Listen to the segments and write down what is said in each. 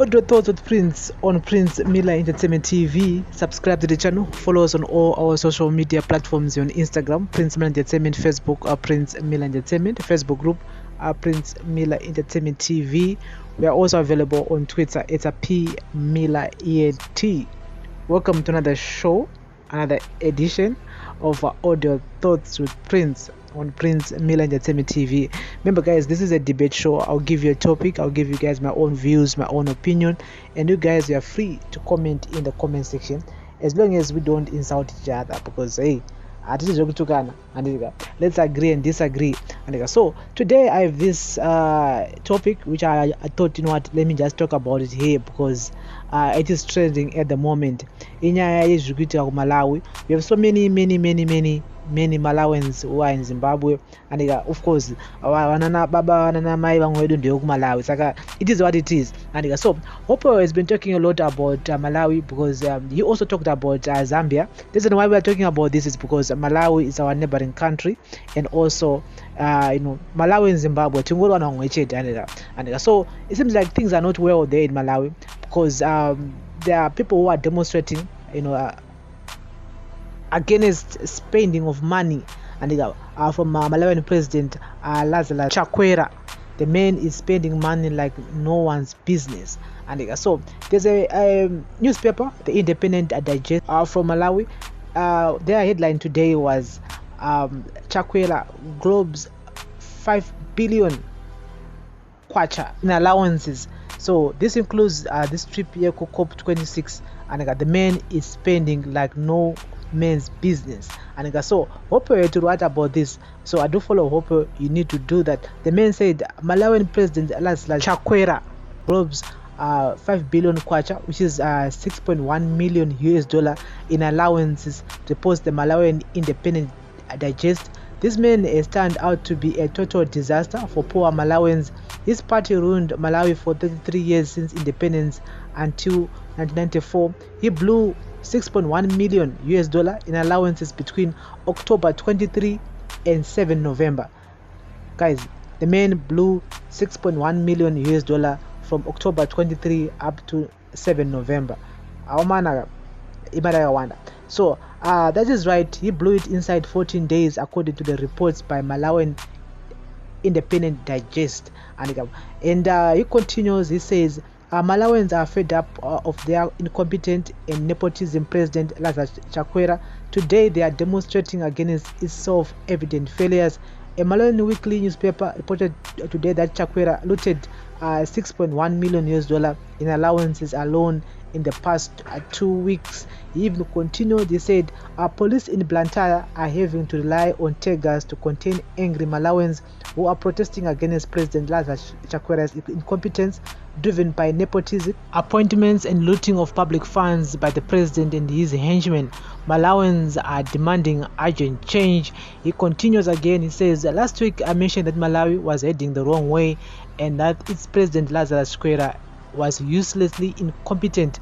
What are your thoughts with Prince on Prince Miller Entertainment TV? Subscribe to the channel. Follow us on all our social media platforms on Instagram, Prince Miller Entertainment, Facebook, Prince Miller Entertainment, Facebook group, Prince Miller Entertainment TV. We are also available on Twitter. It's a P Miller ENT. Welcome to another show, another edition of Audio Thoughts with Prince on Prince Miller Entertainment TV. Remember, guys, this is a debate show. I'll give you a topic, I'll give you guys my own views, my own opinion, and you guys are free to comment in the comment section as long as we don't insult each other, because hey, let's agree and disagree. So today I have this topic which I thought, you know what, let me just talk about it here because it is trending at the moment. In Malawi, we have so many Malawians who are in Zimbabwe, and of course it is what it is. And so Hopper has been talking a lot about Malawi because he also talked about Zambia. The reason why we are talking about this is because Malawi is our neighboring country, and also Malawi and Zimbabwe. And so it seems like things are not well there in Malawi because there are people who are demonstrating, against spending of money, and from Malawian President Lazarus Chakwera. The man is spending money like no one's business. And so there's a newspaper, the Independent Digest from Malawi. Their headline today was Chakwera globes 5 billion kwacha in allowances. So this includes this trip here, COP26, and the man is spending like no man's business. And so Hopper to write about this, so I do follow Hopper. You need to do that. The man said Malawian President Lazarus Chakwera globes 5 billion kwacha, which is 6.1 million US dollar in allowances, reports the Malawian Independent Digest. This man has turned out to be a total disaster for poor Malawians. His party ruled Malawi for 33 years since independence until 1994. He blew 6.1 million US dollar in allowances between October 23 and 7 November. Guys, the man blew 6.1 million US dollar from October 23 up to 7 November. So that is right, he blew it inside 14 days according to the reports by Malawian Independent Digest. And he continues, he says Malawians are fed up of their incompetent and nepotism President Lazarus Chakwera. Today they are demonstrating against its self-evident failures. A Malawian weekly newspaper reported today that Chakwera looted 6.1 million US dollar in allowances alone in the past 2 weeks. He even continued, he said, police in Blantyre are having to rely on tear gas to contain angry Malawians who are protesting against President Lazarus Chakwera's incompetence, driven by nepotism, appointments and looting of public funds by the president and his henchmen. Malawians are demanding urgent change. He continues again, he says, last week I mentioned that Malawi was heading the wrong way and that its president Lazarus Chakwera was uselessly incompetent.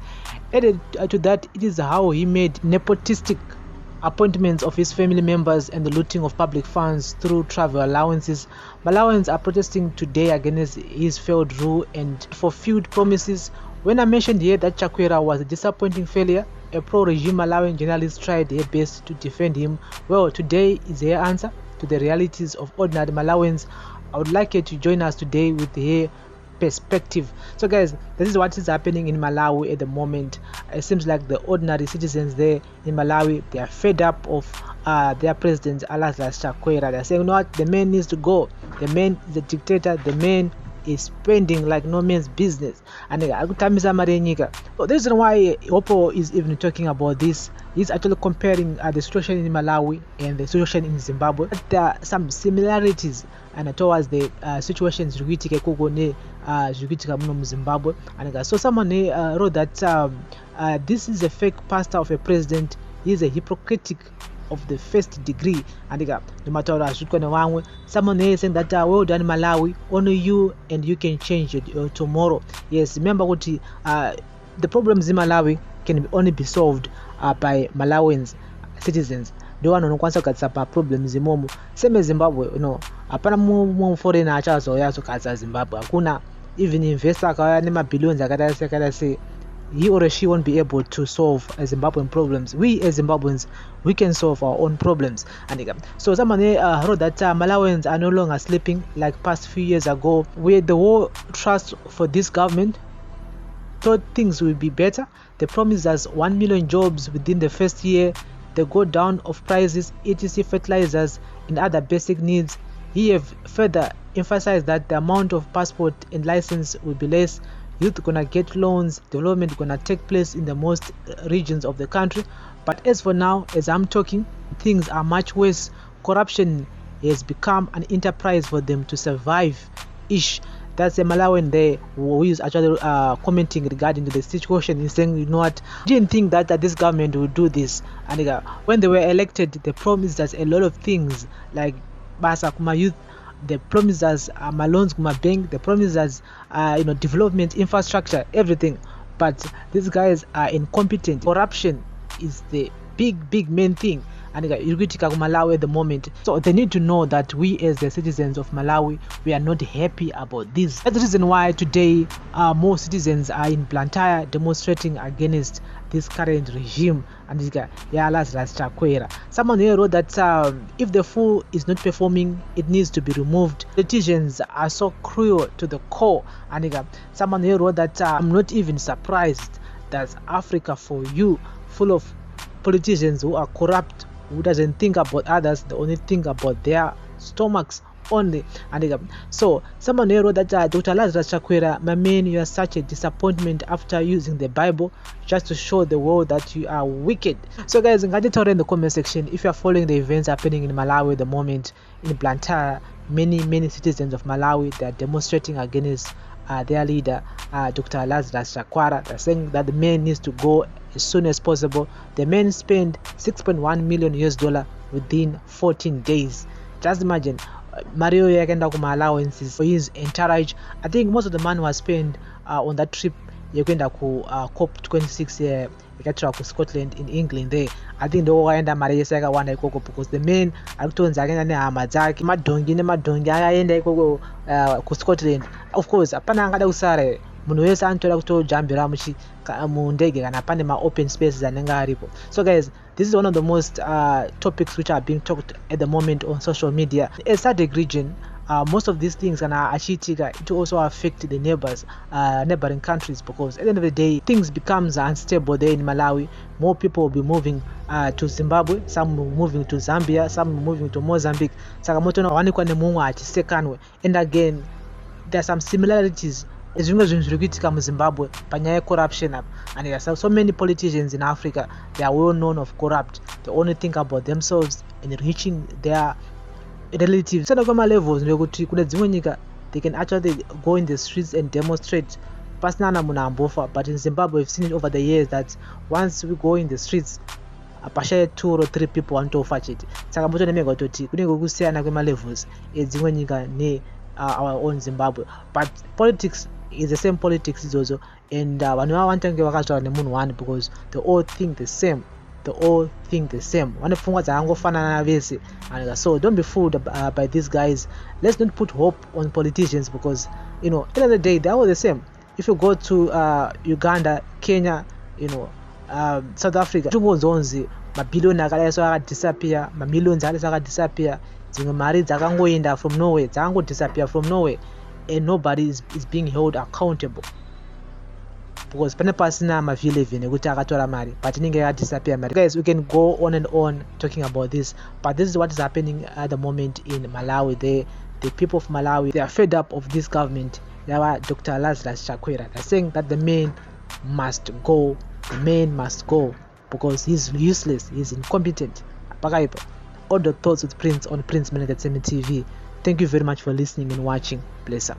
Added to that, it is how he made nepotistic appointments of his family members and the looting of public funds through travel allowances. Malawians are protesting today against his failed rule and fulfilled promises. When I mentioned here that Chakwera was a disappointing failure, a pro-regime Malawian journalist tried her best to defend him. Well, today is her answer to the realities of ordinary Malawians. I would like you to join us today with her perspective. So guys, this is what is happening in Malawi at the moment. It seems like the ordinary citizens there in Malawi, they are fed up of their president Lazarus Chakwera. They're saying, you know what, the man needs to go. The man is a dictator. The man is spending like no man's business. And the reason why Oppo is even talking about this is actually comparing the situation in Malawi and the situation in Zimbabwe. There are some similarities and towards the situations in Zimbabwe. And so someone wrote that this is a fake pastor of a president. He is a hypocritic of the first degree. And no matter what, someone is saying that well done Malawi, only you and you can change it tomorrow. Yes, remember what the problems in Malawi can only be solved by Malawians citizens. The one who wants to get some problems in Zimbabwe, hapana mu foreigner achazo yazo kaza Zimbabwe. Hakuna even investor akauya nemabillions akada say he or she won't be able to solve Zimbabwean problems. We as Zimbabweans, we can solve our own problems. And so someone wrote that Malawians are no longer sleeping like past few years ago, where the whole trust for this government thought things will be better. They promised us 1 million jobs within the first year. The go down of prices, etc., fertilizers, and other basic needs. He have further emphasized that the amount of passport and license will be less. Youth gonna get loans, development gonna take place in the most regions of the country. But as for now, as I'm talking, things are much worse. Corruption has become an enterprise for them to survive ish. That's a Malawian there who is actually commenting regarding to the situation. He's saying, you know what, didn't think that this government would do this. And when they were elected, they promised us a lot of things like Basa Kuma Youth. They promised us loans kuma bank. They promised us development, infrastructure, everything. But these guys are incompetent. Corruption is the big main thing. And Malawi at the moment. So they need to know that we as the citizens of Malawi, we are not happy about this. That's the reason why today more citizens are in Blantyre demonstrating against this current regime. And Lazarus Chakwera. Someone here wrote that if the fool is not performing, it needs to be removed. Politicians are so cruel to the core. And someone here wrote that I'm not even surprised that Africa for you, full of politicians who are corrupt, who doesn't think about others, they only think about their stomachs only. And so someone here wrote that Dr. Lazarus Chakwera, my man, you are such a disappointment after using the Bible just to show the world that you are wicked. So guys, in the comment section if you are following the events happening in Malawi at the moment. In Blantyre, many citizens of Malawi, they are demonstrating against their leader, Dr. Lazarus Chakwera. They're saying that the man needs to go as soon as possible. The man spent $6.1 million within 14 days. Just imagine, Mario yakenda kuma allowances for his entourage. I think most of the money was spent on that trip yakenda ku COP26 yakatra ku Scotland in England there. I think ndo waenda mari yese yakawanda ikoko because the man akutonza akenda nehama dzake madhongi akaenda ikoko ku Scotland. Of course apana angada kusara munhu wese anotoda kutojambira mundege kana pane ma-open spaces anenge aripo. So guys, this is one of the most topics which are being talked at the moment on social media. In SADC region, most of these things kana achiitika, it also affect the neighboring countries, because at the end of the day things becomes unstable there in Malawi. More people will be moving to Zimbabwe, some moving to Zambia, some moving to Mozambique. And again, there are some similarities zvimwe zvinhu zviri kuitika muZimbabwe panyaya yecorruption up. And there are so many politicians in Africa, they are well known of corrupt. They only think about themselves and reaching their relatives. So levels they can actually go in the streets and demonstrate. But in Zimbabwe we've seen it over the years that once we go in the streets, 2 or 3 people want to fight it. Saka moto nemega toti kunenge kusiyana kwema-levels edzimwe nyika ne our own Zimbabwe. But politics is the same politics is also, and vanhu vavantange vakazvara nemunhu one because they all think the same. Vane pfungwa dzakangofanana vese. And so don't be fooled by these guys. Let's not put hope on politicians, because at the end of the day they are all the same. If you go to Uganda, Kenya, South Africa, mabhilioni akadaiso disappear, mamillions akadaiso disappear. Dzimwe mari dzakangoenda from nowhere, disappear from nowhere, and nobody is being held accountable, because pane pasina mavhili 11 ekuti akatora mari but inenge yakadisappear mari. Guys, we can go on and on talking about this, but this is what is happening at the moment in Malawi. The people of Malawi, they are fed up of this government. Dr. Lazarus Chakwera, they're saying that the man must go, because he's useless, he's incompetent. All the thoughts with Prince on Prince Management TV. Thank you very much for listening and watching. Bless up.